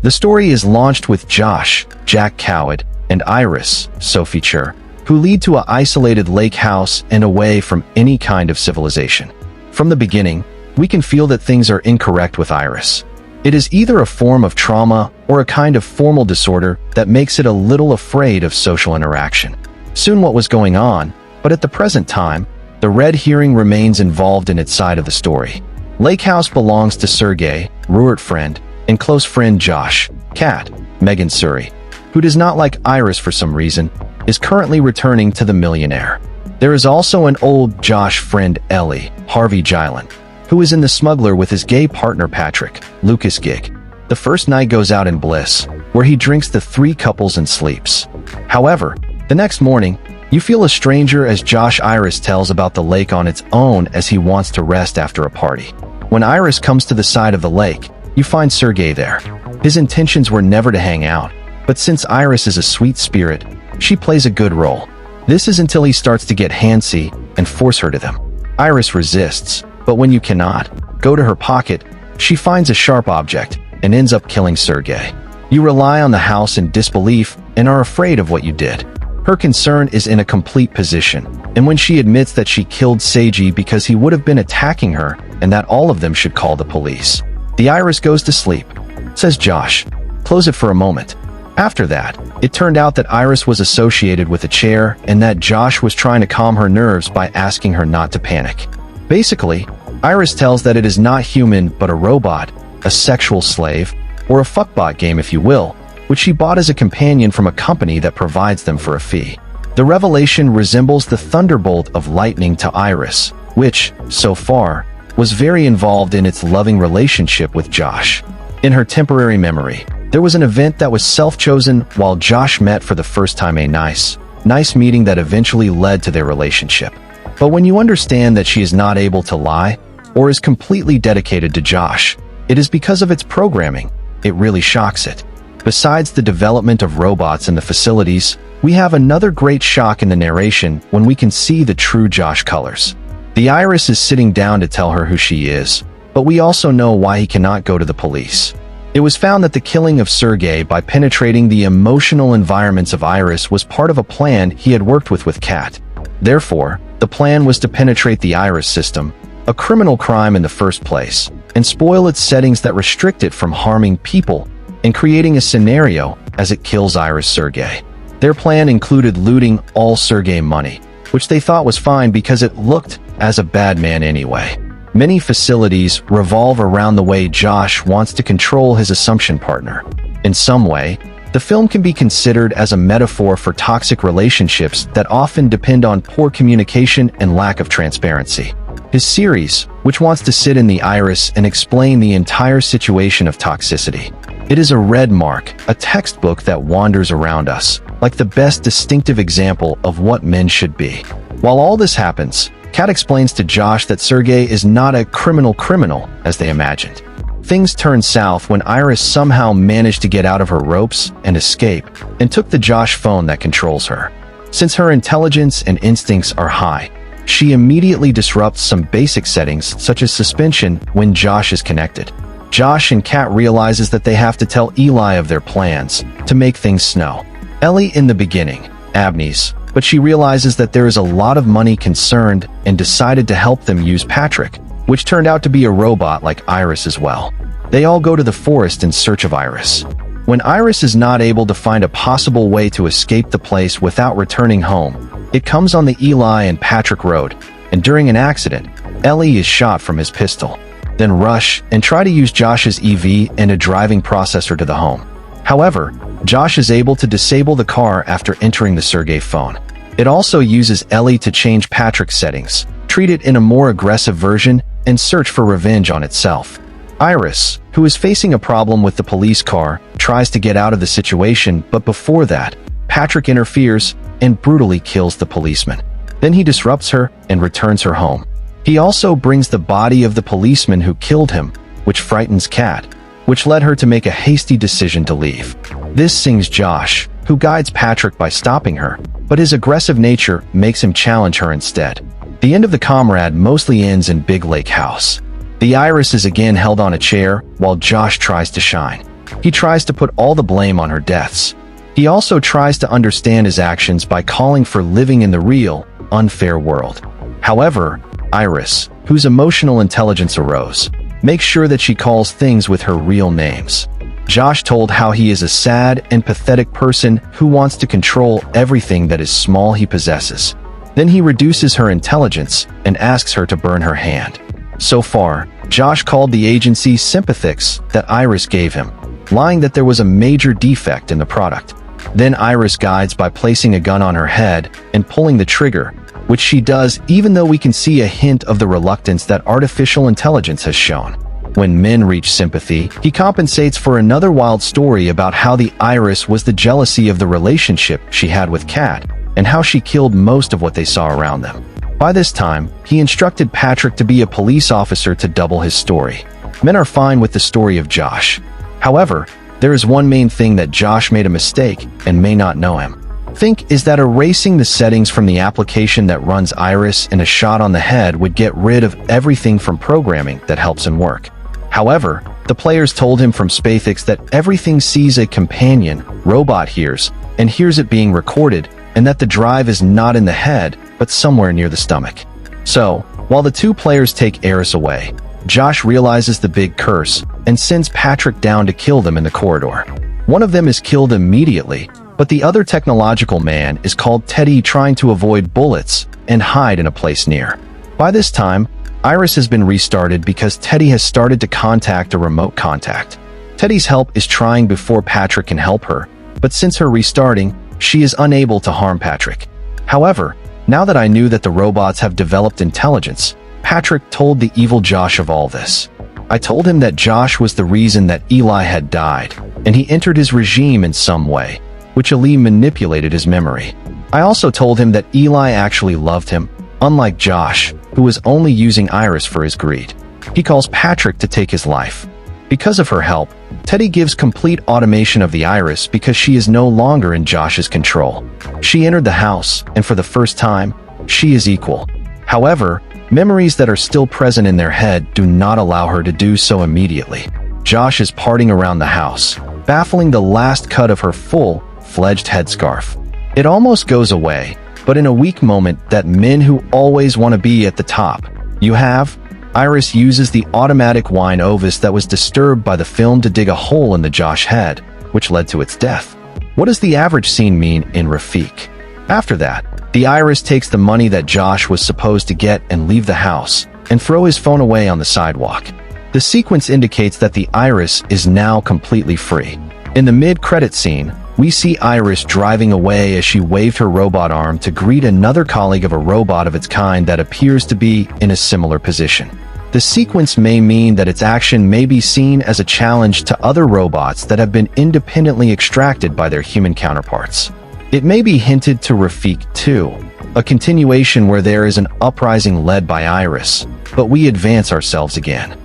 The story is launched with Josh, Jack Coward, and Iris, Sophie Chur, who lead to an isolated lake house and away from any kind of civilization. From the beginning, we can feel that things are incorrect with Iris. It is either a form of trauma or a kind of formal disorder that makes it a little afraid of social interaction. Soon what was going on, but at the present time, the red herring remains involved in its side of the story. Lake House belongs to Sergey, Ruart friend, and close friend Josh, Kat, Megan Suri, who does not like Iris for some reason, is currently returning to the millionaire. There is also an old Josh friend Ellie, Harvey Gilan, who is in the smuggler with his gay partner Patrick, Lucas Gig. The first night goes out in bliss, where he drinks the three couples and sleeps. However, the next morning, you feel a stranger as Josh Iris tells about the lake on its own as he wants to rest after a party. When Iris comes to the side of the lake, you find Sergey there. His intentions were never to hang out, but since Iris is a sweet spirit, she plays a good role. This is until he starts to get handsy and force her to them. Iris resists, but when you cannot go to her pocket, she finds a sharp object and ends up killing Sergey. You rely on the house in disbelief and are afraid of what you did. Her concern is in a complete position, and when she admits that she killed Seiji because he would have been attacking her and that all of them should call the police. The Iris goes to sleep, says Josh. Close it for a moment. After that, it turned out that Iris was associated with a chair and that Josh was trying to calm her nerves by asking her not to panic. Basically, Iris tells that it is not human but a robot, a sexual slave, or a fuckbot game if you will, which she bought as a companion from a company that provides them for a fee. The revelation resembles the thunderbolt of lightning to Iris, which, so far, was very involved in its loving relationship with Josh. In her temporary memory, there was an event that was self-chosen while Josh met for the first time a nice meeting that eventually led to their relationship. But when you understand that she is not able to lie, or is completely dedicated to Josh, it is because of its programming. It really shocks it. Besides the development of robots in the facilities, we have another great shock in the narration when we can see the true Josh colors. The Iris is sitting down to tell her who she is, but we also know why he cannot go to the police. It was found that the killing of Sergey by penetrating the emotional environments of Iris was part of a plan he had worked with Kat. Therefore, the plan was to penetrate the Iris system, a criminal crime in the first place, and spoil its settings that restrict it from harming people and creating a scenario as it kills Iris Sergey. Their plan included looting all Sergey money, which they thought was fine because it looked as a bad man anyway. Many facilities revolve around the way Josh wants to control his assumption partner. In some way, the film can be considered as a metaphor for toxic relationships that often depend on poor communication and lack of transparency. His series, which wants to sit in the Iris and explain the entire situation of toxicity. It is a red mark, a textbook that wanders around us, like the best distinctive example of what men should be. While all this happens, Kat explains to Josh that Sergey is not a criminal as they imagined. Things turn south when Iris somehow managed to get out of her ropes and escape, and took the Josh phone that controls her. Since her intelligence and instincts are high, she immediately disrupts some basic settings such as suspension when Josh is connected. Josh and Kat realizes that they have to tell Eli of their plans to make things snow. Ellie in the beginning, Abney's, but she realizes that there is a lot of money concerned and decided to help them use Patrick, which turned out to be a robot like Iris as well. They all go to the forest in search of Iris. When Iris is not able to find a possible way to escape the place without returning home, it comes on the Eli and Patrick road, and during an accident, Ellie is shot from his pistol. Then rush and try to use Josh's EV and a driving processor to the home. However, Josh is able to disable the car after entering the Sergey phone. It also uses Ellie to change Patrick's settings, treat it in a more aggressive version, and search for revenge on itself. Iris, who is facing a problem with the police car, tries to get out of the situation, but before that, Patrick interferes and brutally kills the policeman. Then he disrupts her and returns her home. He also brings the body of the policeman who killed him, which frightens Kat, which led her to make a hasty decision to leave. This sings Josh, who guides Patrick by stopping her, but his aggressive nature makes him challenge her instead. The end of the comrade mostly ends in Big Lake House. The Iris is again held on a chair while Josh tries to shine. He tries to put all the blame on her deaths. He also tries to understand his actions by calling for living in the real, unfair world. However, Iris, whose emotional intelligence arose, makes sure that she calls things with her real names. Josh told how he is a sad and pathetic person who wants to control everything that is small he possesses. Then he reduces her intelligence and asks her to burn her hand. So far, Josh called the agency sympathics that Iris gave him, lying that there was a major defect in the product. Then Iris guides by placing a gun on her head and pulling the trigger, which she does even though we can see a hint of the reluctance that artificial intelligence has shown. When Min reached sympathy, he compensates for another wild story about how the Iris was the jealousy of the relationship she had with Kat, and how she killed most of what they saw around them. By this time, he instructed Patrick to be a police officer to double his story. Men are fine with the story of Josh. However, there is one main thing that Josh made a mistake and may not know him. Think is that erasing the settings from the application that runs Iris in a shot on the head would get rid of everything from programming that helps him work. However, the players told him from Spathix that everything sees a companion robot hears it being recorded, and that the drive is not in the head, but somewhere near the stomach. So, while the two players take Eris away, Josh realizes the big curse and sends Patrick down to kill them in the corridor. One of them is killed immediately, but the other technological man is called Teddy, trying to avoid bullets and hide in a place near. By this time, Iris has been restarted because Teddy has started to contact a remote contact. Teddy's help is trying before Patrick can help her, but since her restarting, she is unable to harm Patrick. However, now that I knew that the robots have developed intelligence, Patrick told the evil Josh of all this. I told him that Josh was the reason that Eli had died, and he entered his regime in some way, which Ali manipulated his memory. I also told him that Eli actually loved him, unlike Josh, who was only using Iris for his greed. He calls Patrick to take his life. Because of her help, Teddy gives complete automation of the Iris because she is no longer in Josh's control. She entered the house, and for the first time, she is equal. However, memories that are still present in their head do not allow her to do so immediately. Josh is parting around the house, baffling the last cut of her full-fledged headscarf. It almost goes away, but in a weak moment that men who always want to be at the top, Iris uses the automatic wine ovis that was disturbed by the film to dig a hole in the Josh head, which led to its death. What does the average scene mean in Rafik? After that, the Iris takes the money that Josh was supposed to get and leave the house, and throw his phone away on the sidewalk. The sequence indicates that the Iris is now completely free. In the mid-credit scene, we see Iris driving away as she waved her robot arm to greet another colleague of a robot of its kind that appears to be in a similar position. The sequence may mean that its action may be seen as a challenge to other robots that have been independently extracted by their human counterparts. It may be hinted to Rafik 2, a continuation where there is an uprising led by Iris, but we advance ourselves again.